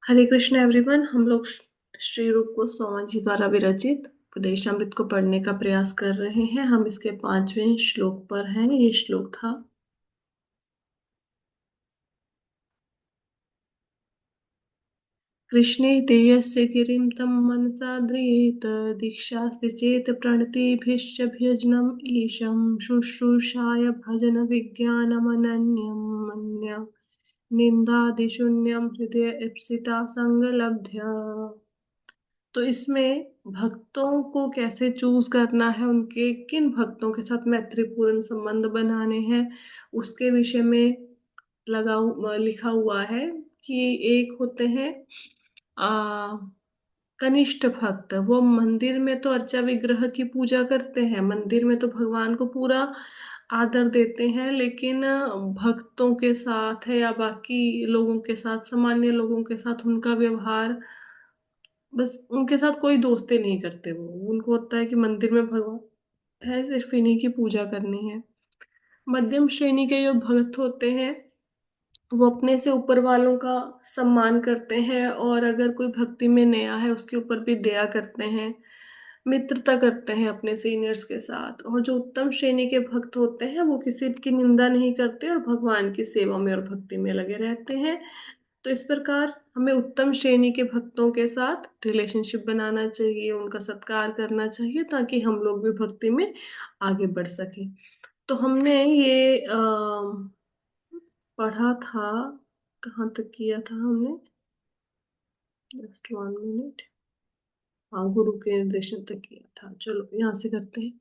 हरे Krishna everyone. हम लोग श्री रूप गोस्वामी जी द्वारा विरचित उपदेशामृत को पढ़ने का प्रयास कर रहे हैं। हम इसके 5वें श्लोक पर हैं। ये श्लोक था। कृष्णे ते यस्य गिरिं तं मनसा ध्रियेत दीक्षास्ति चेत प्रणतिभिश्च भजनम् ईशं शुश्रूषाय भजन विज्ञानमनन्यं मन्य निन्दादिशून्यं हृदय ईप्सिता संगलब्ध्य। तो इसमें भक्तों को कैसे चूज करना है, उनके किन भक्तों के साथ मैत्रीपूर्ण संबंध बनाने हैं, उसके विषय में लिखा हुआ है कि एक होते हैं आ, कनिष्ठ भक्त। वो मंदिर में तो अर्चा विग्रह की पूजा करते हैं, मंदिर में तो भगवान को पूरा आदर देते हैं, लेकिन भक्तों के साथ है या बाकी लोगों के साथ, सामान्य लोगों के साथ उनका व्यवहार, बस उनके साथ कोई दोस्ती नहीं करते। वो उनको होता है कि मंदिर में भगवान है, सिर्फ इन्हीं की पूजा करनी है। मध्यम श्रेणी के जो भक्त होते हैं वो अपने से ऊपर वालों का सम्मान करते हैं, और अगर कोई भक्ति में नया है उसके ऊपर भी दया करते हैं, मित्रता करते हैं अपने सीनियर्स के साथ। और जो उत्तम श्रेणी के भक्त होते हैं वो किसी की निंदा नहीं करते और भगवान की सेवा में और भक्ति में लगे रहते हैं। तो इस प्रकार हमें उत्तम श्रेणी के भक्तों के साथ रिलेशनशिप बनाना चाहिए, उनका सत्कार करना चाहिए, ताकि हम लोग भी भक्ति में आगे बढ़ सकें। तो हमने ये पढ़ा था। कहाँ तक किया था हमने? Just 1 minute. हाँ, गुरु के निर्देशन तक किया था। चलो यहाँ से करते हैं।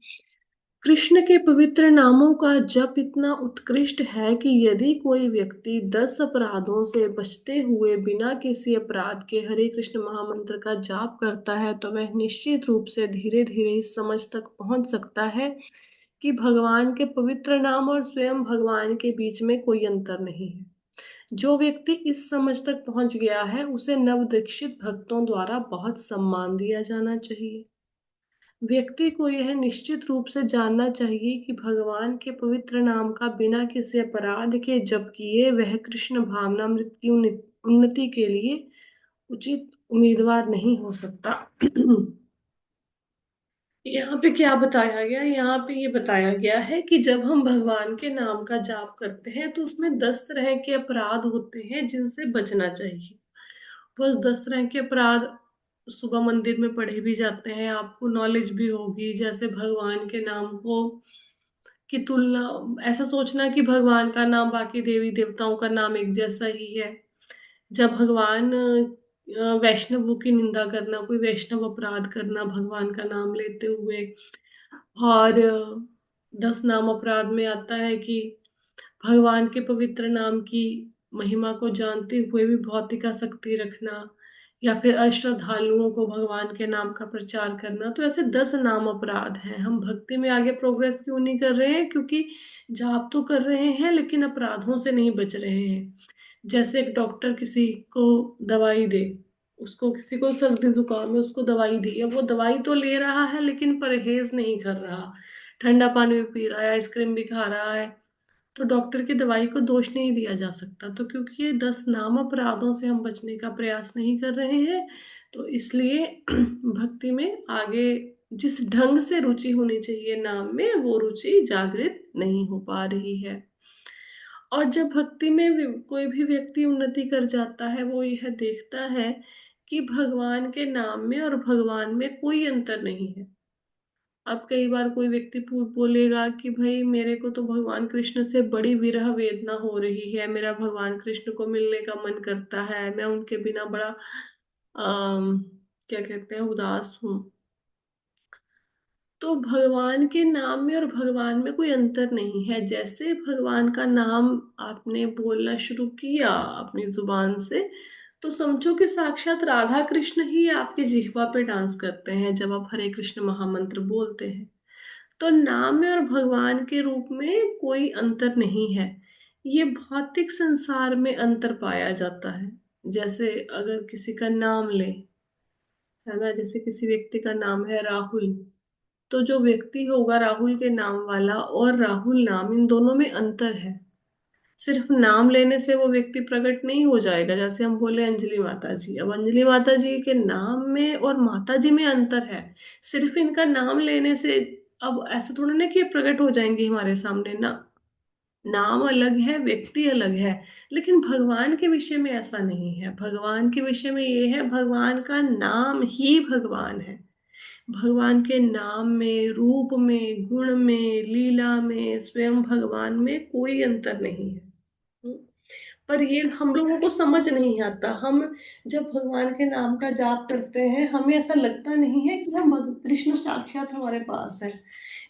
कृष्ण के पवित्र नामों का जप इतना उत्कृष्ट है कि यदि कोई व्यक्ति 10 अपराधों से बचते हुए बिना किसी अपराध के हरे कृष्ण महामंत्र का जाप करता है तो वह निश्चित रूप से धीरे धीरे इस समझ तक पहुंच सकता है कि भगवान के पवित्र नाम और स्वयं भगवान के बीच में कोई अंतर नहीं है। जो व्यक्ति इस समझ तक पहुंच गया है उसे नवदीक्षित भक्तों द्वारा बहुत सम्मान दिया जाना चाहिए। व्यक्ति को यह निश्चित रूप से जानना चाहिए कि भगवान के पवित्र नाम का बिना किसी अपराध के जप किए वह कृष्ण भावनामृत की उन्नति के लिए उचित उम्मीदवार नहीं हो सकता। यहाँ पे क्या बताया गया? यहाँ पे ये बताया गया है कि जब हम भगवान के नाम का जाप करते हैं तो उसमें 10 तरह के अपराध होते हैं जिनसे बचना चाहिए। बस 10 तरह के अपराध सुबह मंदिर में पढ़े भी जाते हैं, आपको नॉलेज भी होगी। जैसे भगवान के नाम को की तुलना, ऐसा सोचना कि भगवान का नाम बाकी देवी देवताओं का नाम एक जैसा ही है। जब भगवान वैष्णवों की निंदा करना, कोई वैष्णव अपराध करना भगवान का नाम लेते हुए। और 10 नाम अपराध में आता है कि भगवान के पवित्र नाम की महिमा को जानते हुए भी भौतिकासक्ति रखना, या फिर अश्रद्धालुओं को भगवान के नाम का प्रचार करना। तो ऐसे 10 नाम अपराध हैं। हम भक्ति में आगे प्रोग्रेस क्यों नहीं कर रहे हैं? क्योंकि जाप तो कर रहे हैं लेकिन अपराधों से नहीं बच रहे हैं। जैसे एक डॉक्टर किसी को दवाई दे, उसको किसी को सर्दी जुकाम है, उसको दवाई दी है, वो दवाई तो ले रहा है लेकिन परहेज नहीं कर रहा, ठंडा पानी भी पी रहा है, आइसक्रीम भी खा रहा है, तो डॉक्टर की दवाई को दोष नहीं दिया जा सकता। तो क्योंकि ये 10 नाम अपराधों से हम बचने का प्रयास नहीं कर रहे हैं, तो इसलिए भक्ति में आगे जिस ढंग से रुचि होनी चाहिए नाम में, वो रुचि जागृत नहीं हो पा रही है। और जब भक्ति में कोई भी व्यक्ति उन्नति कर जाता है, वो यह देखता है कि भगवान के नाम में और भगवान में कोई अंतर नहीं है। अब कई बार कोई व्यक्ति बोलेगा कि भाई मेरे को तो भगवान कृष्ण से बड़ी विरह वेदना हो रही है, मेरा भगवान कृष्ण को मिलने का मन करता है, मैं उनके बिना बड़ा अम क्या कहते हैं, उदास हूँ। तो भगवान के नाम में और भगवान में कोई अंतर नहीं है। जैसे भगवान का नाम आपने बोलना शुरू किया अपनी जुबान से, तो समझो कि साक्षात राधा कृष्ण ही आपकी जिह्वा पे डांस करते हैं जब आप हरे कृष्ण महामंत्र बोलते हैं। तो नाम में और भगवान के रूप में कोई अंतर नहीं है। ये भौतिक संसार में अंतर पाया जाता है। जैसे अगर किसी का नाम ले, है ना, जैसे किसी व्यक्ति का नाम है राहुल, तो जो व्यक्ति होगा राहुल के नाम वाला और राहुल नाम, इन दोनों में अंतर है। सिर्फ नाम लेने से वो व्यक्ति प्रकट नहीं हो जाएगा। जैसे हम बोले अंजलि माता जी, अब अंजलि माता जी के नाम में और माता जी में अंतर है। सिर्फ इनका नाम लेने से अब ऐसा थोड़ा ना कि ये प्रकट हो जाएंगे हमारे सामने ना। नाम अलग है, व्यक्ति अलग है। लेकिन भगवान के विषय में ऐसा नहीं है। भगवान के विषय में ये है, भगवान का नाम ही भगवान है। भगवान के नाम में, रूप में, गुण में, लीला में, स्वयं भगवान में कोई अंतर नहीं है। पर ये हम लोगों को समझ नहीं आता। हम जब भगवान के नाम का जाप करते हैं, हमें ऐसा लगता नहीं है कि हम कृष्ण साक्षात हमारे पास है।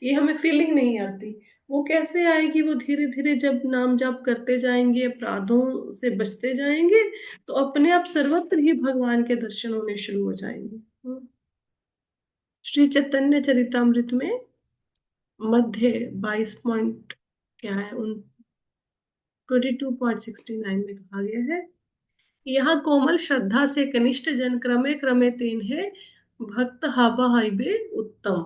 ये हमें फीलिंग नहीं आती। वो कैसे आएगी? वो धीरे धीरे जब नाम जाप करते जाएंगे, अपराधों से बचते जाएंगे, तो अपने आप सर्वत्र ही भगवान के दर्शन होने शुरू हो जाएंगे। श्री चैतन्य चरितामृत में मध्य 22 पॉइंट क्या है उन 22.69 में कहा गया है, यहाँ कोमल श्रद्धा से कनिष्ठ जन क्रमे क्रमे तेन है भक्त हावा हाइबे उत्तम।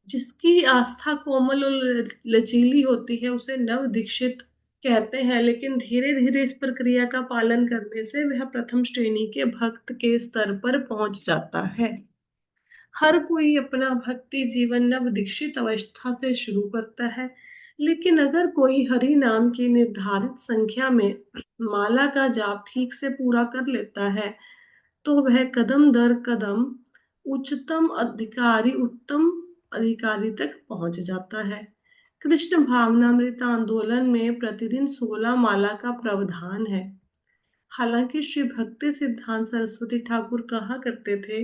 जिसकी आस्था कोमल और लचीली होती है उसे नव दीक्षित कहते हैं, लेकिन धीरे धीरे इस प्रक्रिया का पालन करने से वह प्रथम श्रेणी के भक्त के स्तर पर पहुंच जाता है। हर कोई अपना भक्ति जीवन नव दीक्षित अवस्था से शुरू करता है, लेकिन अगर कोई हरि नाम की निर्धारित संख्या में माला का जाप ठीक से पूरा कर लेता है, तो वह कदम दर कदम उत्तम अधिकारी तक पहुंच जाता है। कृष्ण भावनामृत आंदोलन में प्रतिदिन 16 माला का प्रावधान है। हालांकि श्री भक्ति सिद्धांत सरस्वती ठाकुर कहा करते थे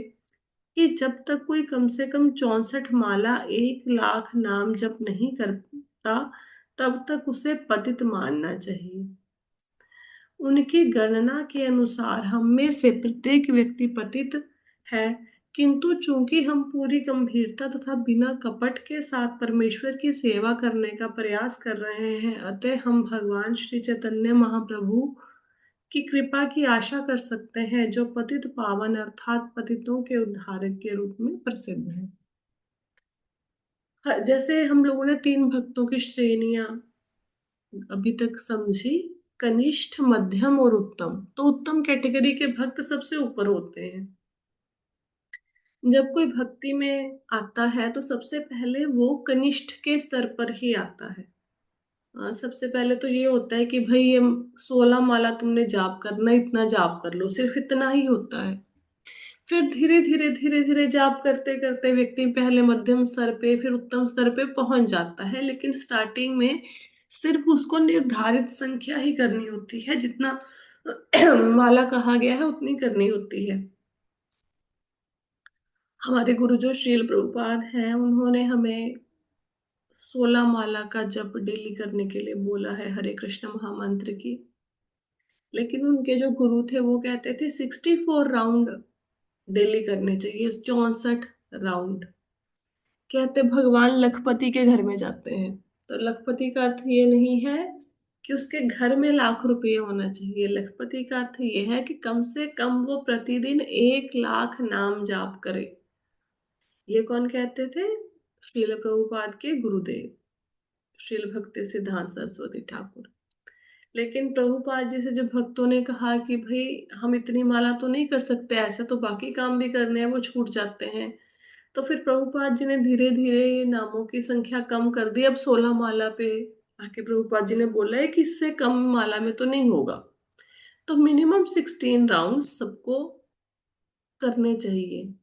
कि जब तक कोई कम से कम 64 माला 1 लाख नाम जप नहीं करता, तब तक उसे पतित मानना चाहिए। उनकी गणना के अनुसार हम में से प्रत्येक व्यक्ति पतित है, किंतु चूंकि हम पूरी गंभीरता तथा बिना कपट के साथ परमेश्वर की सेवा करने का प्रयास कर रहे हैं, अतः हम भगवान श्री चैतन्य महाप्रभु की कृपा की आशा कर सकते हैं, जो पतित पावन अर्थात पतितों के उद्धारक के रूप में प्रसिद्ध है। जैसे हम लोगों ने 3 भक्तों की श्रेणियां अभी तक समझी, कनिष्ठ, मध्यम और उत्तम। तो उत्तम कैटेगरी के भक्त सबसे ऊपर होते हैं। जब कोई भक्ति में आता है तो सबसे पहले वो कनिष्ठ के स्तर पर ही आता है। सबसे पहले तो ये होता है कि भाई ये 16 माला तुमने जाप करना, इतना जाप कर लो, सिर्फ इतना ही होता है। फिर धीरे धीरे जाप करते करते व्यक्ति पहले मध्यम स्तर पे, फिर उत्तम स्तर पे पहुंच जाता है। लेकिन स्टार्टिंग में सिर्फ उसको निर्धारित संख्या ही करनी होती है, जितना माला कहा गया है उतनी करनी होती है। हमारे गुरु जो श्रील प्रभुपाद हैं, उन्होंने हमें 16 माला का जप डेली करने के लिए बोला है, हरे कृष्ण महामंत्र की। लेकिन उनके जो गुरु थे वो कहते थे 64 राउंड डेली करने चाहिए, 64 राउंड। कहते भगवान लखपति के घर में जाते हैं। तो लखपति का अर्थ ये नहीं है कि उसके घर में लाख रुपए होना चाहिए। लखपति का अर्थ ये है कि कम से कम वो प्रतिदिन 1 लाख नाम जाप करे। ये कौन कहते थे? श्रील प्रभुपाद के गुरुदेव श्रील भक्ति सिद्धांत सरस्वती ठाकुर। लेकिन प्रभुपाद जी से जब भक्तों ने कहा कि भाई हम इतनी माला तो नहीं कर सकते, ऐसे तो बाकी काम भी करने हैं, वो छूट जाते हैं। तो फिर प्रभुपाद जी ने धीरे धीरे ये नामों की संख्या कम कर दी। अब 16 माला पे आके प्रभुपाद जी ने बोला है कि इससे कम माला में तो नहीं होगा। तो मिनिमम 16 राउंड सबको करने चाहिए।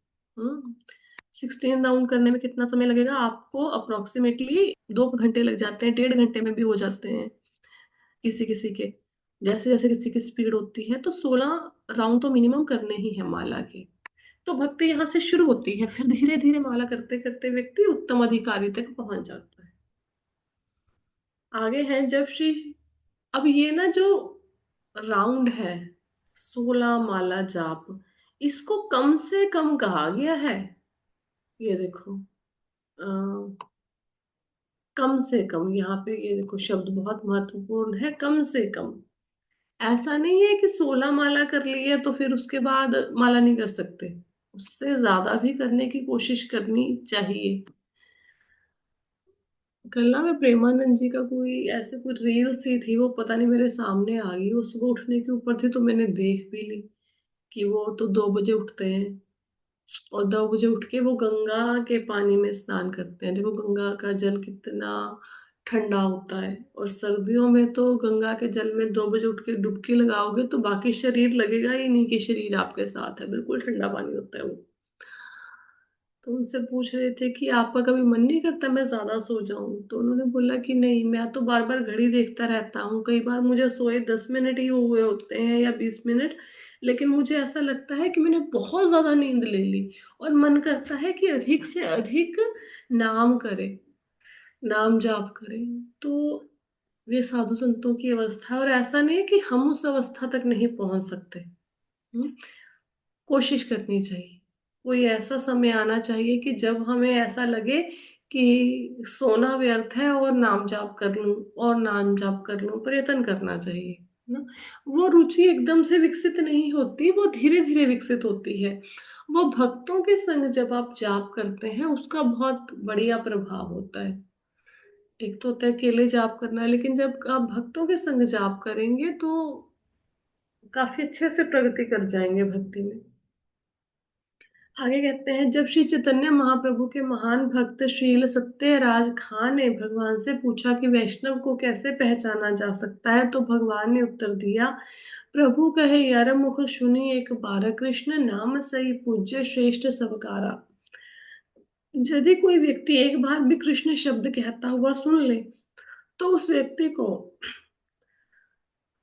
16 राउंड करने में कितना समय लगेगा आपको? अप्रोक्सीमेटली 2 घंटे लग जाते हैं, 1.5 घंटे में भी हो जाते हैं किसी किसी के। जैसे जैसे किसी की स्पीड होती है, तो 16 राउंड तो मिनिमम करने ही है माला के। तो भक्ति यहाँ से शुरू होती है, फिर धीरे धीरे माला करते करते व्यक्ति उत्तम अधिकारी तक पहुंच जाता है। आगे है जब श्री, अब ये ना जो राउंड है 16 माला जाप, इसको कम से कम कहा गया है। ये देखो, कम से कम, यहाँ पे ये देखो शब्द बहुत महत्वपूर्ण है, कम से कम। ऐसा नहीं है कि 16 माला कर ली है तो फिर उसके बाद माला नहीं कर सकते। उससे ज्यादा भी करने की कोशिश करनी चाहिए। कल ना मैं प्रेमानंद जी का कोई ऐसे कोई रील सी थी, वो पता नहीं मेरे सामने आ गई, वो सुबह उठने के ऊपर थी तो मैंने देख भी ली कि वो तो 2 बजे उठते हैं और 2 बजे उठ के वो गंगा के पानी में स्नान करते हैं। देखो गंगा का जल कितना ठंडा होता है, और सर्दियों में तो गंगा के जल में 2 बजे उठ के डुबकी लगाओगे तो बाकी शरीर लगेगा ही नहीं कि शरीर आपके साथ है, बिल्कुल ठंडा पानी होता है वो। तो उनसे पूछ रहे थे कि आपका कभी मन नहीं करता मैं ज्यादा सो जाऊं, तो उन्होंने बोला कि नहीं, मैं तो बार बार घड़ी देखता रहता हूँ, कई बार मुझे सोए 10 मिनट ही हुए होते हैं या 20 मिनट, लेकिन मुझे ऐसा लगता है कि मैंने बहुत ज्यादा नींद ले ली और मन करता है कि अधिक से अधिक नाम करें, नाम जाप करें। तो ये साधु संतों की अवस्था है, और ऐसा नहीं है कि हम उस अवस्था तक नहीं पहुंच सकते। हम्म, कोशिश करनी चाहिए। कोई ऐसा समय आना चाहिए कि जब हमें ऐसा लगे कि सोना व्यर्थ है और नाम जाप कर लूं, और नाम जाप कर लूं, प्रयत्न करना चाहिए ना। वो रुचि एकदम से विकसित नहीं होती, वो धीरे धीरे विकसित होती है। वो भक्तों के संग जब आप जाप करते हैं उसका बहुत बढ़िया प्रभाव होता है। एक तो होता है अकेले जाप करना, लेकिन जब आप भक्तों के संग जाप करेंगे तो काफी अच्छे से प्रगति कर जाएंगे भक्ति में। आगे कहते हैं, जब श्री चैतन्य महाप्रभु के महान भक्त श्रील सत्यराज खां ने भगवान से पूछा कि वैष्णव को कैसे पहचाना जा सकता है, तो भगवान ने उत्तर दिया, प्रभु कहे यार मुख सुनी एक बार, कृष्ण नाम सही पूज्य श्रेष्ठ सबकारा। यदि कोई व्यक्ति एक बार भी कृष्ण शब्द कहता हुआ सुन ले तो उस व्यक्ति को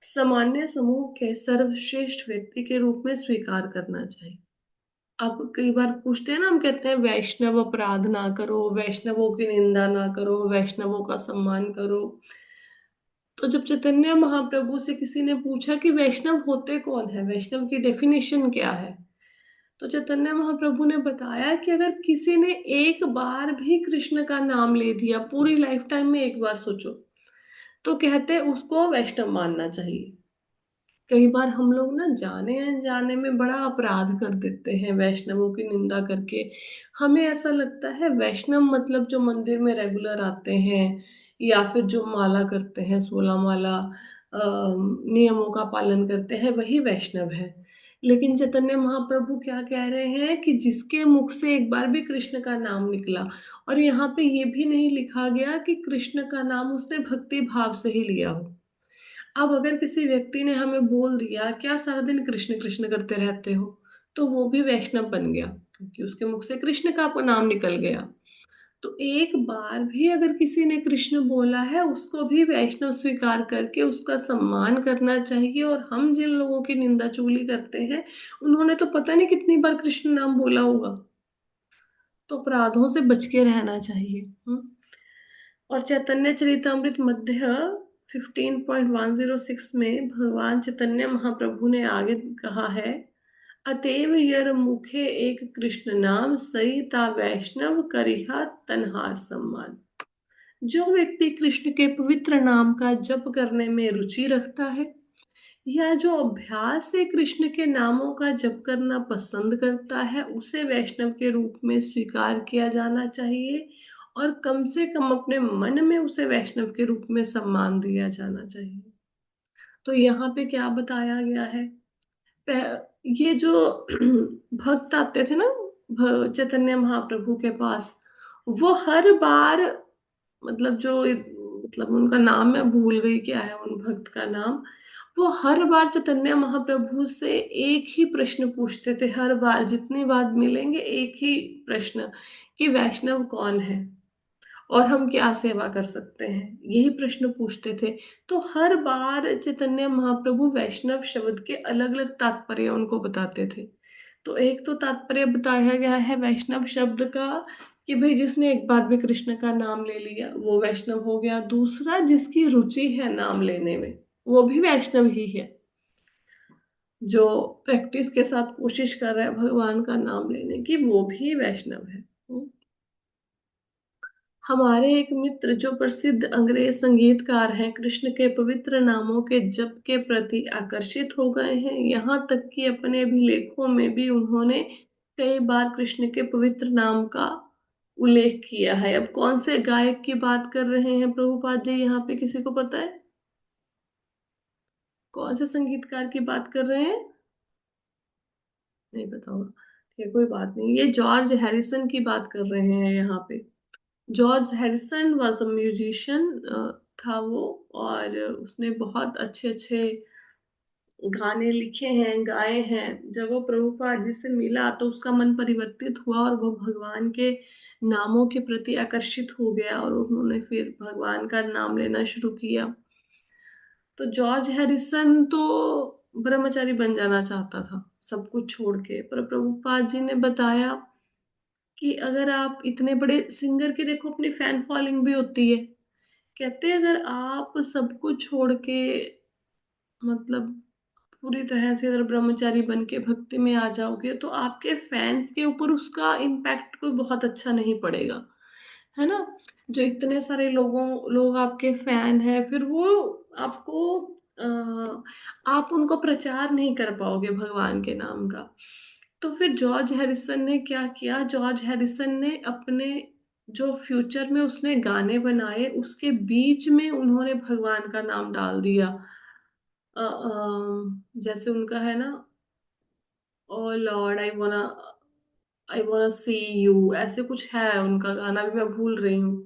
सामान्य समूह के सर्वश्रेष्ठ व्यक्ति के रूप में स्वीकार करना चाहिए। अब कई बार पूछते हैं ना, हम कहते हैं वैष्णव अपराध ना करो, वैष्णवों की निंदा ना करो, वैष्णवों का सम्मान करो। तो जब चैतन्य महाप्रभु से किसी ने पूछा कि वैष्णव होते कौन है, वैष्णव की डेफिनेशन क्या है, तो चैतन्य महाप्रभु ने बताया कि अगर किसी ने एक बार भी कृष्ण का नाम ले दिया, पूरी लाइफ टाइम में एक बार सोचो, तो कहते हैं उसको वैष्णव मानना चाहिए। कई बार हम लोग ना जाने अनजाने में बड़ा अपराध कर देते हैं वैष्णवों की निंदा करके। हमें ऐसा लगता है वैष्णव मतलब जो मंदिर में रेगुलर आते हैं, या फिर जो माला करते हैं, 16 माला नियमों का पालन करते हैं, वही वैष्णव है। लेकिन चैतन्य महाप्रभु क्या कह रहे हैं कि जिसके मुख से एक बार भी कृष्ण का नाम निकला, और यहाँ पे ये भी नहीं लिखा गया कि कृष्ण का नाम उसने भक्ति भाव से ही लिया हो। अब अगर किसी व्यक्ति ने हमें बोल दिया क्या सारा दिन कृष्ण कृष्ण करते रहते हो, तो वो भी वैष्णव बन गया, क्योंकि उसके मुख से कृष्ण का नाम निकल गया। तो एक बार भी अगर किसी ने कृष्ण बोला है उसको भी वैष्णव स्वीकार करके उसका सम्मान करना चाहिए। और हम जिन लोगों की निंदा चुगली करते हैं, उन्होंने तो पता नहीं कितनी बार कृष्ण नाम बोला होगा। तो अपराधों से बच के रहना चाहिए। और चैतन्य चरितमृत मध्य 15.106 में भगवान चैतन्य महाप्रभु ने आगे कहा है, अतएव यर मुखे एक कृष्ण नाम सही ता वैष्णव करिहा तन्हार सम्मान। जो व्यक्ति कृष्ण के पवित्र नाम का जप करने में रुचि रखता है, या जो अभ्यास से कृष्ण के नामों का जप करना पसंद करता है, उसे वैष्णव के रूप में स्वीकार किया जाना चाहिए, और कम से कम अपने मन में उसे वैष्णव के रूप में सम्मान दिया जाना चाहिए। तो यहाँ पे क्या बताया गया है, ये जो भक्त आते थे ना चैतन्य महाप्रभु के पास, वो हर बार, मतलब जो मतलब उनका नाम मैं भूल गई क्या है उन भक्त का नाम, वो हर बार चैतन्य महाप्रभु से एक ही प्रश्न पूछते थे। हर बार जितनी बार मिलेंगे एक ही प्रश्न, कि वैष्णव कौन है और हम क्या सेवा कर सकते हैं, यही प्रश्न पूछते थे। तो हर बार चैतन्य महाप्रभु वैष्णव शब्द के अलग अलग तात्पर्य उनको बताते थे। तो एक तो तात्पर्य बताया गया है वैष्णव शब्द का, कि भाई जिसने एक बार भी कृष्ण का नाम ले लिया वो वैष्णव हो गया। दूसरा, जिसकी रुचि है नाम लेने में, वो भी वैष्णव ही है। जो प्रैक्टिस के साथ कोशिश कर रहा है भगवान का नाम लेने की, वो भी वैष्णव है। हमारे एक मित्र जो प्रसिद्ध अंग्रेज संगीतकार हैं, कृष्ण के पवित्र नामों के जप के प्रति आकर्षित हो गए हैं। यहाँ तक कि अपने अभिलेखों में भी उन्होंने कई बार कृष्ण के पवित्र नाम का उल्लेख किया है। अब कौन से गायक की बात कर रहे हैं प्रभुपाद जी यहाँ पे, किसी को पता है? कौन से संगीतकार की बात कर रहे हैं? नहीं पता होगा। ठीक है, कोई बात नहीं, ये जॉर्ज हैरिसन की बात कर रहे हैं यहाँ पे। George Harrison was a musician था वो, और उसने बहुत अच्छे अच्छे गाने लिखे हैं, गाए हैं। जब वो प्रभुपाद जी से मिला तो उसका मन परिवर्तित हुआ और वो भगवान के नामों के प्रति आकर्षित हो गया, और उन्होंने फिर भगवान का नाम लेना शुरू किया। तो जॉर्ज हैरिसन तो ब्रह्मचारी बन जाना चाहता था, सब कुछ छोड़ के, पर प्रभुपाद जी ने बताया कि अगर आप इतने बड़े सिंगर की, देखो अपनी फैन फॉलोइंग भी होती है, कहते हैं अगर आप सब कुछ छोड़ के, मतलब पूरी तरह से अगर ब्रह्मचारी बन के भक्ति में आ जाओगे तो आपके फैंस के ऊपर उसका इम्पैक्ट कोई बहुत अच्छा नहीं पड़ेगा, है ना। जो इतने सारे लोग आपके फैन हैं, फिर वो आपको आप उनको प्रचार नहीं कर पाओगे भगवान के नाम का। तो फिर जॉर्ज हैरिसन ने क्या किया, जॉर्ज हैरिसन ने अपने जो फ्यूचर में उसने गाने बनाए उसके बीच में उन्होंने भगवान का नाम डाल दिया। जैसे उनका है ना, ओ लॉर्ड आई वाना सी यू, ऐसे कुछ है उनका गाना, भी मैं भूल रही हूँ।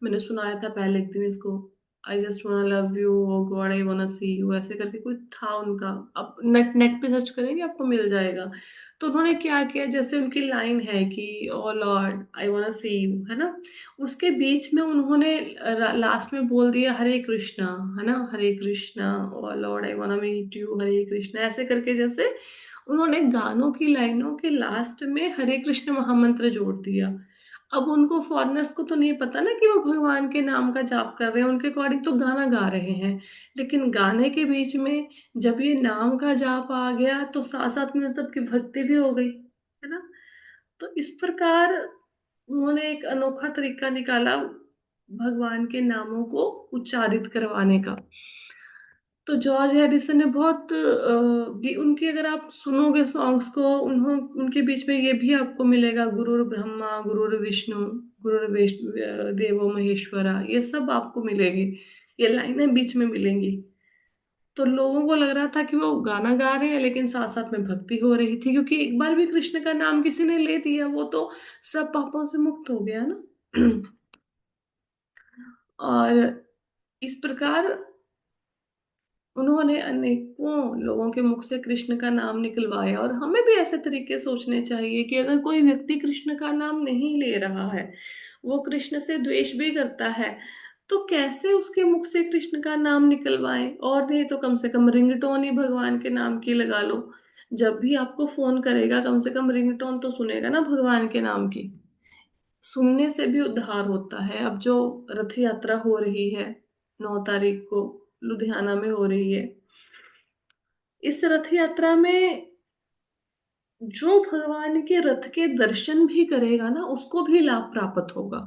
मैंने सुनाया था पहले एक दिन इसको, आई जस्ट वाना लव यू, ओ गॉड आई वाना सी यू, ऐसे करके कुछ था उनका। अब नेट नेट पे सर्च करेंगे आपको मिल जाएगा। तो उन्होंने क्या किया, जैसे उनकी लाइन है कि ओ लॉर्ड आई वाना सी यू, है ना, उसके बीच में उन्होंने लास्ट में बोल दिया हरे कृष्णा, है ना, हरे कृष्णा, ओ लॉर्ड आई वाना मीट यू, हरे कृष्णा, ऐसे करके जैसे उन्होंने गानों की लाइनों के लास्ट में हरे कृष्ण महामंत्र जोड़ दिया। अब उनको फॉरेनर्स को तो नहीं पता ना कि वो भगवान के नाम का जाप कर रहे हैं, उनके अकॉर्डिंग तो गाना गा रहे हैं, लेकिन गाने के बीच में जब ये नाम का जाप आ गया तो साथ साथ में मतलब की भक्ति भी हो गई, है ना। तो इस प्रकार उन्होंने एक अनोखा तरीका निकाला भगवान के नामों को उच्चारित करवाने का। तो जॉर्ज हैरिसन ने बहुत भी उनके, अगर आप सुनोगे सॉन्ग्स को, उनके बीच में ये भी आपको मिलेगा, गुरुर ब्रह्मा गुरुर विष्णु गुरुर देवो महेश्वरा, ये सब आपको मिलेगी, ये लाइनें बीच में मिलेंगी। तो लोगों को लग रहा था कि वो गाना गा रहे हैं लेकिन साथ साथ में भक्ति हो रही थी, क्योंकि एक बार भी कृष्ण का नाम किसी ने ले दिया वो तो सब पापों से मुक्त हो गया ना। और इस प्रकार उन्होंने अनेकों लोगों के मुख से कृष्ण का नाम निकलवाया, और हमें भी ऐसे तरीके सोचने चाहिए कि अगर कोई व्यक्ति कृष्ण का नाम नहीं ले रहा है, वो कृष्ण से द्वेष भी करता है, तो कैसे उसके मुख से कृष्ण का नाम निकलवाएं, और नहीं तो कम से कम रिंगटोन ही भगवान के नाम की लगा लो। जब भी आपको फोन करेगा कम से कम रिंगटोन तो सुनेगा ना भगवान के नाम की। सुनने से भी उद्धार होता है। अब जो रथ यात्रा हो रही है 9 तारीख को, लुधियाना में हो रही है, इस रथ यात्रा में जो भगवान के रथ के दर्शन भी करेगा ना उसको भी लाभ प्राप्त होगा।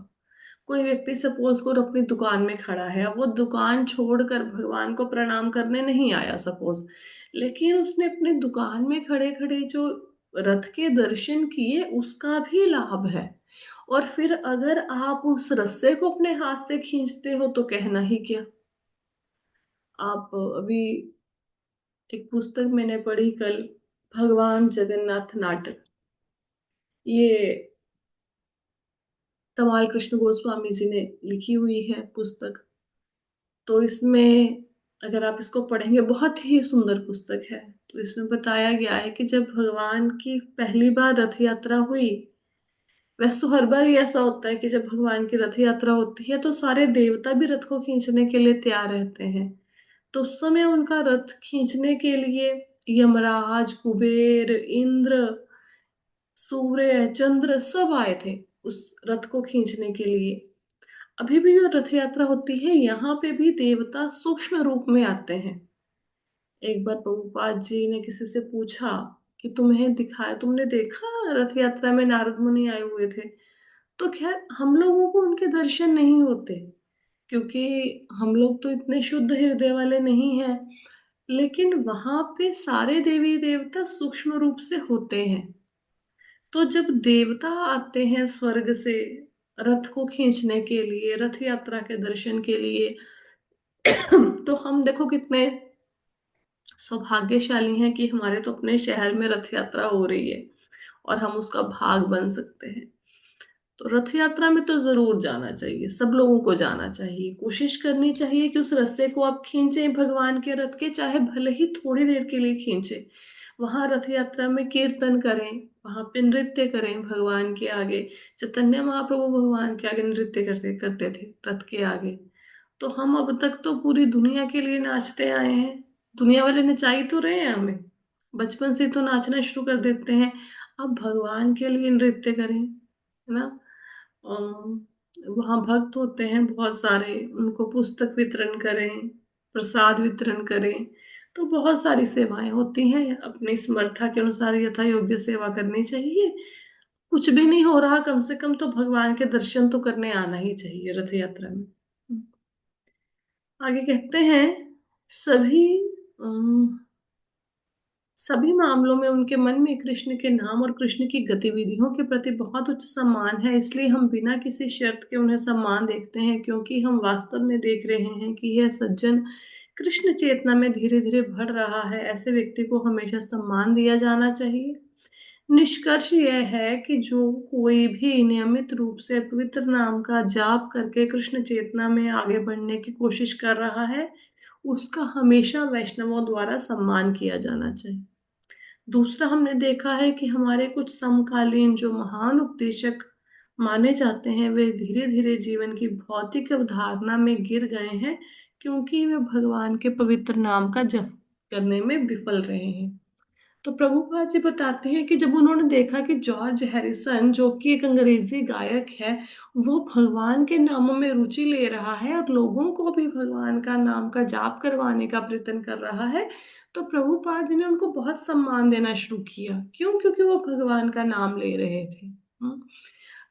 कोई व्यक्ति सपोज को अपनी दुकान में खड़ा है, अब वो दुकान छोड़कर भगवान को प्रणाम करने नहीं आया सपोज, लेकिन उसने अपनी दुकान में खड़े खड़े जो रथ के दर्शन किए उसका भी लाभ है। और फिर अगर आप उस रस्से को अपने हाथ से खींचते हो तो कहना ही क्या। आप अभी एक पुस्तक मैंने पढ़ी कल, भगवान जगन्नाथ नाटक, ये तमाल कृष्ण गोस्वामी जी ने लिखी हुई है पुस्तक। तो इसमें अगर आप इसको पढ़ेंगे, बहुत ही सुंदर पुस्तक है। तो इसमें बताया गया है कि जब भगवान की पहली बार रथ यात्रा हुई, वैसे तो हर बार ही ऐसा होता है कि जब भगवान की रथ यात्रा होती है तो सारे देवता भी रथ को खींचने के लिए तैयार रहते हैं। तो उस समय उनका रथ खींचने के लिए यमराज, कुबेर, इंद्र, सूर्य, चंद्र सब आए थे उस रथ को खींचने के लिए। अभी भी जो रथ यात्रा होती है यहाँ पे भी देवता सूक्ष्म रूप में आते हैं। एक बार प्रभुपाद जी ने किसी से पूछा कि तुम्हें दिखाया, तुमने देखा रथ यात्रा में नारद मुनि आए हुए थे? तो खैर हम लोगों को उनके दर्शन नहीं होते, क्योंकि हम लोग तो इतने शुद्ध हृदय वाले नहीं हैं। लेकिन वहां पे सारे देवी देवता सूक्ष्म रूप से होते हैं। तो जब देवता आते हैं स्वर्ग से, रथ को खींचने के लिए, रथ यात्रा के दर्शन के लिए। तो हम देखो कितने सौभाग्यशाली हैं कि हमारे तो अपने शहर में रथ यात्रा हो रही है और हम उसका भाग बन सकते हैं। तो रथ यात्रा में तो जरूर जाना चाहिए, सब लोगों को जाना चाहिए, कोशिश करनी चाहिए कि उस रस्ते को आप खींचे भगवान के रथ के, चाहे भले ही थोड़ी देर के लिए खींचे। वहां रथ यात्रा में कीर्तन करें, वहां पे नृत्य करें भगवान के आगे। चैतन्य महाप्रभु भगवान के आगे नृत्य करते करते थे, रथ के आगे। तो हम अब तक तो पूरी दुनिया के लिए नाचते आए हैं, दुनिया वाले नचाई तो रहे हैं हमें, बचपन से तो नाचना शुरू कर देते हैं। अब भगवान के लिए नृत्य करें, है ना। वहाँ भक्त होते हैं बहुत सारे, उनको पुस्तक वितरण करें, प्रसाद वितरण करें। तो बहुत सारी सेवाएं होती हैं, अपनी समर्था के अनुसार यथा योग्य सेवा करनी चाहिए। कुछ भी नहीं हो रहा, कम से कम तो भगवान के दर्शन तो करने आना ही चाहिए रथ यात्रा में। आगे कहते हैं, सभी सभी मामलों में उनके मन में कृष्ण के नाम और कृष्ण की गतिविधियों के प्रति बहुत उच्च सम्मान है, इसलिए हम बिना किसी शर्त के उन्हें सम्मान देखते हैं, क्योंकि हम वास्तव में देख रहे हैं कि यह सज्जन कृष्ण चेतना में धीरे धीरे बढ़ रहा है। ऐसे व्यक्ति को हमेशा सम्मान दिया जाना चाहिए। निष्कर्ष यह है कि जो कोई भी नियमित रूप से पवित्र नाम का जाप करके कृष्ण चेतना में आगे बढ़ने की कोशिश कर रहा है, उसका हमेशा वैष्णवों द्वारा सम्मान किया जाना चाहिए। दूसरा, हमने देखा है कि हमारे कुछ समकालीन जो महान उपदेशक माने जाते हैं, वे धीरे धीरे जीवन की भौतिक अवधारणा में गिर गए हैं, क्योंकि वे भगवान के पवित्र नाम का जप करने में विफल रहे हैं। तो प्रभुपाद जी बताते हैं कि जब उन्होंने देखा कि जॉर्ज हैरिसन, जो कि एक अंग्रेजी गायक है, वो भगवान के नामों में रुचि ले रहा है और लोगों को भी भगवान का नाम का जाप करवाने का प्रयत्न कर रहा है, तो प्रभुपाद जी ने उनको बहुत सम्मान देना शुरू किया। क्यों? क्योंकि वो भगवान का नाम ले रहे थे।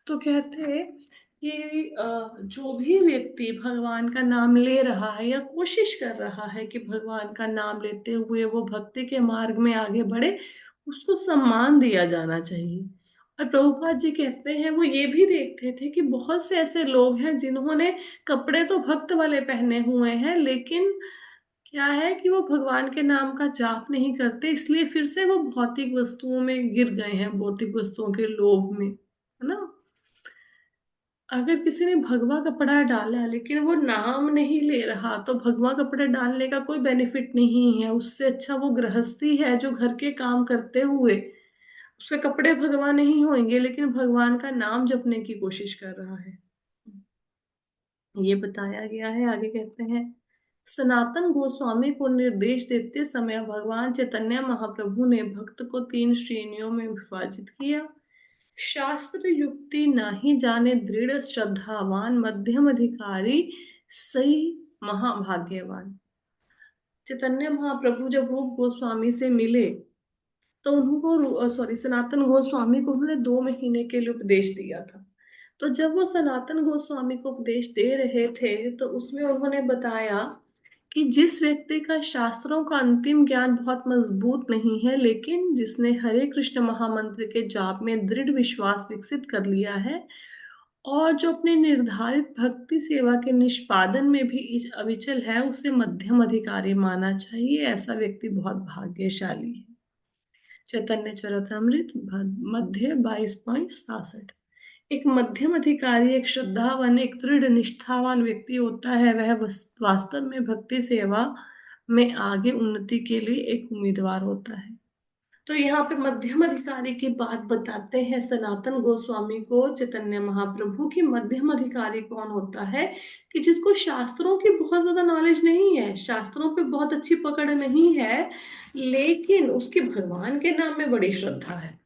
तो कहते हैं कि जो भी व्यक्ति भगवान का नाम ले रहा है या कोशिश कर रहा है कि भगवान का नाम लेते हुए वो भक्ति के मार्ग में आगे बढ़े, उसको सम्मान दिया जाना चाहिए। और प्रभुपाद जी कहते हैं, वो ये भी देखते थे कि बहुत से ऐसे लोग हैं जिन्होंने कपड़े तो भक्त वाले पहने हुए हैं, लेकिन क्या है कि वो भगवान के नाम का जाप नहीं करते, इसलिए फिर से वो भौतिक वस्तुओं में गिर गए हैं, भौतिक वस्तुओं के लोभ में, है ना। अगर किसी ने भगवा कपड़ा डाला लेकिन वो नाम नहीं ले रहा, तो भगवा कपड़ा डालने का कोई बेनिफिट नहीं है। उससे अच्छा वो गृहस्थी है जो घर के काम करते हुए, उसके कपड़े भगवा नहीं होंगे लेकिन भगवान का नाम जपने की कोशिश कर रहा है। ये बताया गया है। आगे कहते हैं, सनातन गोस्वामी को निर्देश देते समय भगवान चैतन्य महाप्रभु ने भक्त को 3 श्रेणियों में विभाजित किया। शास्त्र युक्ति नाही जाने दृढ़ श्रद्धावान, मध्यम अधिकारी, सही महाभाग्यवान। चैतन्य महाप्रभु जब रूप गोस्वामी से मिले, तो उनको सॉरी सनातन गोस्वामी को उन्होंने 2 महीने के लिए उपदेश दिया था। तो जब वो सनातन गोस्वामी को उपदेश दे रहे थे, तो उसमें उन्होंने बताया कि जिस व्यक्ति का शास्त्रों का अंतिम ज्ञान बहुत मजबूत नहीं है, लेकिन जिसने हरे कृष्ण महामंत्र के जाप में दृढ़ विश्वास विकसित कर लिया है और जो अपने निर्धारित भक्ति सेवा के निष्पादन में भी अविचल है, उसे मध्यम अधिकारी माना चाहिए। ऐसा व्यक्ति बहुत भाग्यशाली है। चैतन्य चरितमृत मध्य 22.67। एक मध्यम अधिकारी एक श्रद्धावान, एक दृढ़ निष्ठावान व्यक्ति होता है। वह वास्तव में भक्ति सेवा में आगे उन्नति के लिए एक उम्मीदवार होता है। तो यहाँ पे मध्यम अधिकारी की बात बताते हैं सनातन गोस्वामी को चैतन्य महाप्रभु की। मध्यम अधिकारी कौन होता है? कि जिसको शास्त्रों की बहुत ज्यादा नॉलेज नहीं है, शास्त्रों पे बहुत अच्छी पकड़ नहीं है, लेकिन उसकी भगवान के नाम में बड़ी श्रद्धा है।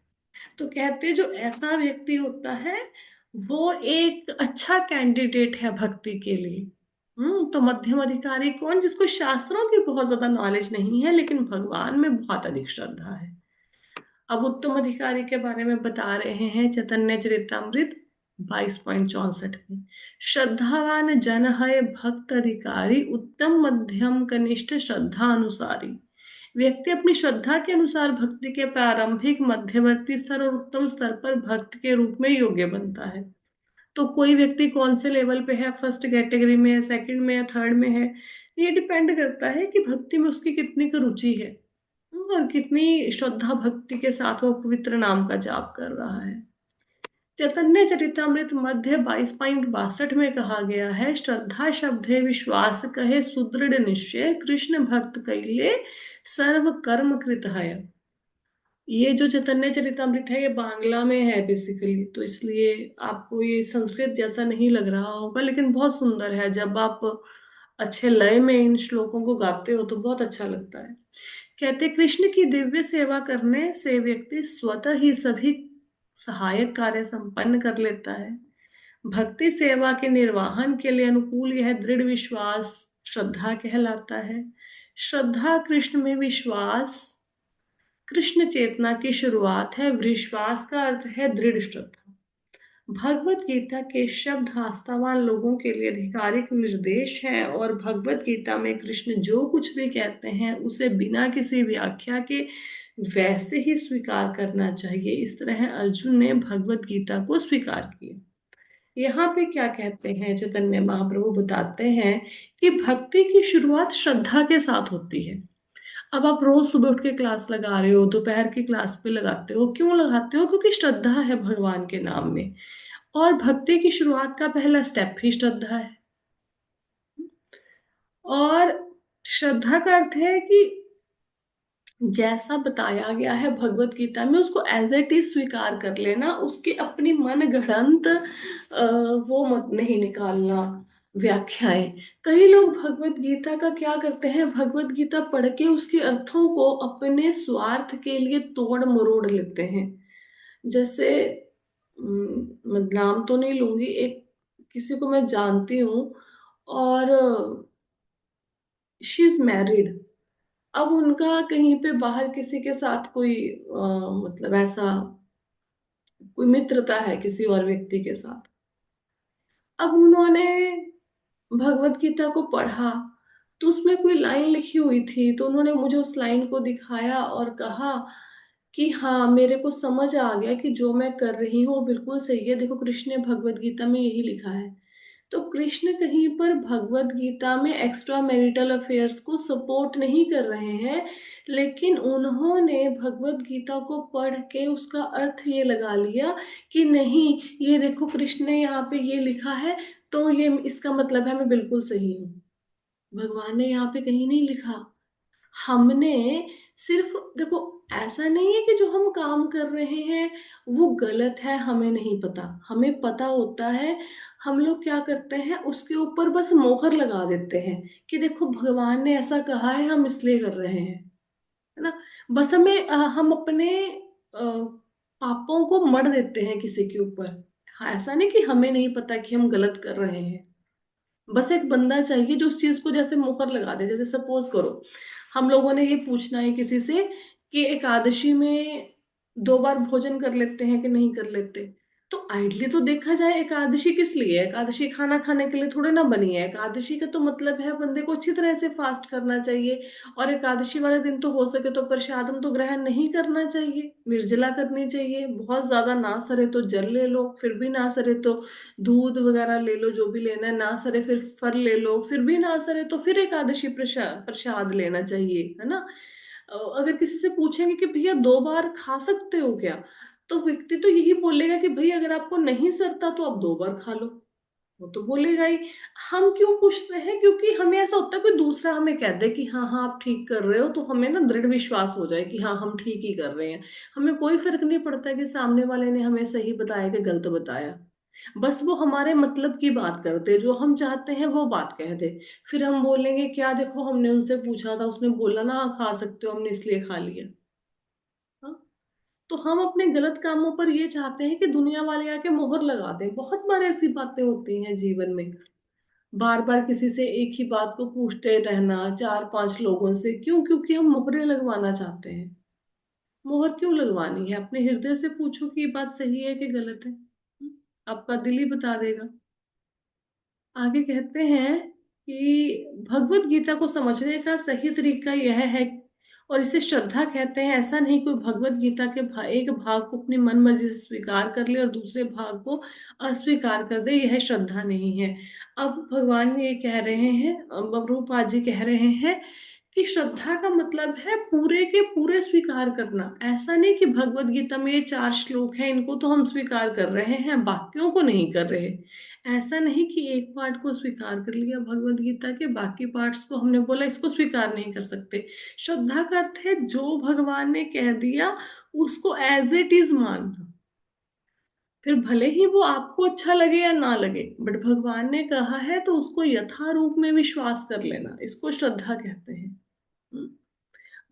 तो कहते जो ऐसा व्यक्ति होता है, वो एक अच्छा कैंडिडेट है भक्ति के लिए। तो मध्यम अधिकारी कौन? जिसको शास्त्रों की बहुत ज्यादा नॉलेज नहीं है, लेकिन भगवान में बहुत अधिक श्रद्धा है। अब उत्तम अधिकारी के बारे में बता रहे हैं चैतन्य चरितमृत 22.64 में। श्रद्धावान जन है भक्त अधिकारी, उत्तम मध्यम कनिष्ठ श्रद्धा अनुसारी। व्यक्ति अपनी श्रद्धा के अनुसार भक्ति के प्रारंभिक, मध्यवर्ती स्तर और उत्तम स्तर पर भक्त के रूप में योग्य बनता है। तो कोई व्यक्ति कौन से लेवल पे है, फर्स्ट कैटेगरी में है, सेकंड में है, थर्ड में है, ये डिपेंड करता है कि भक्ति में उसकी कितनी की रुचि है और कितनी श्रद्धा भक्ति के साथ वो पवित्र नाम का जाप कर रहा है। चैतन्य चरितमृत मध्य 22.62 में कहा गया है, श्रद्धा शब्दे विश्वास कहे सुदृढ़ निश्चय कृष्ण भक्त कैले सर्व कर्म कृत है। ये जो चैतन्य चरितमृत है ये बांग्ला में है बेसिकली, तो इसलिए आपको ये संस्कृत जैसा नहीं लग रहा होगा, लेकिन बहुत सुंदर है। जब आप अच्छे लय में इन श्लोकों को गाते हो तो बहुत अच्छा लगता है। कहते, कृष्ण की दिव्य सेवा करने से व्यक्ति स्वतः ही सभी सहायक कार्य संपन्न कर लेता है। भक्ति सेवा के निर्वाहन के लिए अनुकूल यह दृढ़ विश्वास श्रद्धा कहलाता है। श्रद्धा कृष्ण में विश्वास, कृष्ण चेतना की शुरुआत है। विश्वास का अर्थ है दृढ़ श्रद्धा। भगवत गीता के शब्द आस्थावान लोगों के लिए आधिकारिक निर्देश है और भगवत गीता में कृष्ण जो कुछ भी कहते हैं उसे बिना किसी व्याख्या के वैसे ही स्वीकार करना चाहिए। इस तरह अर्जुन ने भगवत गीता को स्वीकार किया। यहाँ पे क्या कहते हैं, चैतन्य महाप्रभु बताते हैं कि भक्ति की शुरुआत श्रद्धा के साथ होती है। अब आप रोज सुबह उठ के क्लास लगा रहे हो, दोपहर की क्लास पे लगाते हो, क्यों लगाते हो? क्योंकि श्रद्धा है भगवान के नाम में। और भक्ति की शुरुआत का पहला स्टेप ही श्रद्धा है। और श्रद्धा का अर्थ है कि जैसा बताया गया है भगवत गीता में उसको एज इट इज स्वीकार कर लेना, उसके अपनी मन गढ़ंत वो मत नहीं निकालना व्याख्याएं। कई लोग भगवत गीता का क्या करते हैं, भगवत गीता पढ़ के उसके अर्थों को अपने स्वार्थ के लिए तोड़ मरोड़ लेते हैं। जैसे मैं नाम तो नहीं लूंगी, एक किसी को मैं जानती हूँ और शी इज मैरिड। अब उनका कहीं पे बाहर किसी के साथ कोई मतलब ऐसा कोई मित्रता है किसी और व्यक्ति के साथ। अब उन्होंने भगवत गीता को पढ़ा तो उसमें कोई लाइन लिखी हुई थी, तो उन्होंने मुझे उस लाइन को दिखाया और कहा कि हाँ, मेरे को समझ आ गया कि जो मैं कर रही हूँ वो बिल्कुल सही है। देखो, कृष्ण ने भगवत गीता में यही लिखा है। तो कृष्ण कहीं पर भगवत गीता में एक्स्ट्रा मैरिटल अफेयर्स को सपोर्ट नहीं कर रहे हैं, लेकिन उन्होंने भगवत गीता को पढ़ के उसका अर्थ ये लगा लिया कि नहीं, ये देखो कृष्ण ने यहाँ पे ये लिखा है तो ये इसका मतलब है मैं बिल्कुल सही हूँ। भगवान ने यहाँ पे कहीं नहीं लिखा। हमने सिर्फ देखो, ऐसा नहीं है कि जो हम काम कर रहे हैं वो गलत है, हमें नहीं पता, हमें पता होता है। हम लोग क्या करते हैं, उसके ऊपर बस मोहर लगा देते हैं कि देखो भगवान ने ऐसा कहा है, हम इसलिए कर रहे हैं, है ना। बस हम अपने पापों को मढ़ देते हैं किसी के ऊपर। हाँ, ऐसा नहीं कि हमें नहीं पता कि हम गलत कर रहे हैं। बस एक बंदा चाहिए जो उस चीज को जैसे मुकर लगा दे। जैसे सपोज करो, हम लोगों ने ये पूछना है किसी से कि एकादशी में 2 बार भोजन कर लेते हैं कि नहीं कर लेते। तो आइडली तो देखा जाए एकादशी किस लिए है? एकादशी खाना खाने के लिए थोड़े ना बनी है। एकादशी का तो मतलब है बंदे को अच्छी तरह से फास्ट करना चाहिए, और एकादशी वाले दिन तो हो सके तो प्रसादम तो ग्रहण नहीं करना चाहिए, निर्जला करनी चाहिए। बहुत ज्यादा ना सरे तो जल ले लो, फिर भी ना सरे तो दूध वगैरह ले लो, जो भी लेना है। ना सरे फिर फल ले लो, फिर भी ना सरे तो फिर एकादशी प्रसाद प्रसाद लेना चाहिए, है ना। अगर किसी से पूछेंगे कि भैया 2 बार खा सकते हो क्या, तो व्यक्ति तो यही बोलेगा कि भाई अगर आपको नहीं सरता तो आप 2 बार खा लो। वो तो बोलेगा ही। हम क्यों पूछते हैं? क्योंकि हमें ऐसा होता है कोई दूसरा हमें कह दे कि हाँ हाँ आप ठीक कर रहे हो, तो हमें ना दृढ़ विश्वास हो जाए कि हाँ हम ठीक ही कर रहे हैं। हमें कोई फर्क नहीं पड़ता कि सामने वाले ने हमें सही बताया कि गलत बताया। बस वो हमारे मतलब की बात करते, जो हम चाहते हैं वो बात कह दे। फिर हम बोलेंगे क्या, देखो हमने उनसे पूछा था, उसने बोला ना हाँ खा सकते हो, हमने इसलिए खा लिया। हाँ? तो हम अपने गलत कामों पर ये चाहते हैं कि दुनिया वाले आके मोहर लगा दें। बहुत बार ऐसी बातें होती हैं जीवन में। बार बार किसी से एक ही बात को पूछते रहना, 4-5 लोगों से, क्यों? क्योंकि हम मोहरे लगवाना चाहते हैं। मोहर क्यों लगवानी है? अपने हृदय से पूछो कि ये बात सही है कि गलत है। आपका दिल ही बता देगा। आगे कहते हैं कि भगवत गीता को समझने का सही तरीका यह है, और इसे श्रद्धा कहते हैं। ऐसा नहीं कोई भगवत गीता के एक भाग को अपनी मन मर्जी से स्वीकार कर ले और दूसरे भाग को अस्वीकार कर दे, यह श्रद्धा नहीं है। अब भगवान ये कह रहे हैं, प्रभुपाद जी कह रहे हैं कि श्रद्धा का मतलब है पूरे के पूरे स्वीकार करना। ऐसा नहीं कि भगवत गीता में ये 4 श्लोक हैं, इनको तो हम स्वीकार कर रहे हैं, बाकियों को नहीं कर रहे। ऐसा नहीं कि एक पार्ट को स्वीकार कर लिया भगवत गीता के, बाकी पार्ट्स को हमने बोला इसको स्वीकार नहीं कर सकते। श्रद्धा का अर्थ है जो भगवान ने कह दिया उसको एज इट इज मानना। फिर भले ही वो आपको अच्छा लगे या ना लगे, बट भगवान ने कहा है तो उसको यथा रूप में विश्वास कर लेना, इसको श्रद्धा कहते हैं। हम्म।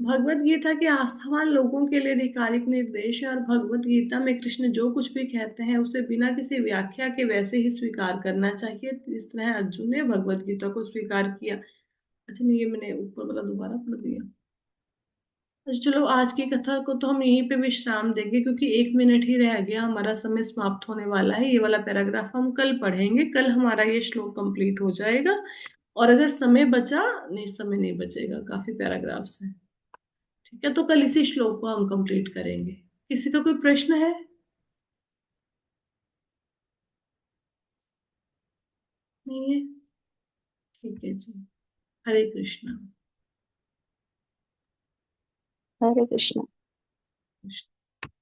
भगवत गीता के आस्थावान लोगों के लिए आधिकारिक निर्देश है, और भगवत गीता में कृष्ण जो कुछ भी कहते हैं उसे बिना किसी व्याख्या के वैसे ही स्वीकार करना चाहिए। इस तरह अर्जुन ने भगवत गीता को स्वीकार किया। अच्छा नहीं, ये मैंने ऊपर वाला दोबारा पढ़ दिया। अच्छा चलो, आज की कथा को तो हम यहीं पे विश्राम देंगे, क्योंकि 1 मिनट ही रह गया, हमारा समय समाप्त होने वाला है। ये वाला पैराग्राफ हम कल पढ़ेंगे, कल हमारा ये श्लोक कंप्लीट हो जाएगा। और अगर समय बचा, नहीं समय नहीं बचेगा, काफी पैराग्राफ्स हैं। ठीक है, तो कल इसी श्लोक को हम कंप्लीट करेंगे। किसी का कोई प्रश्न है? नहीं है? ठीक है जी। हरे कृष्णा। हरे कृष्ण।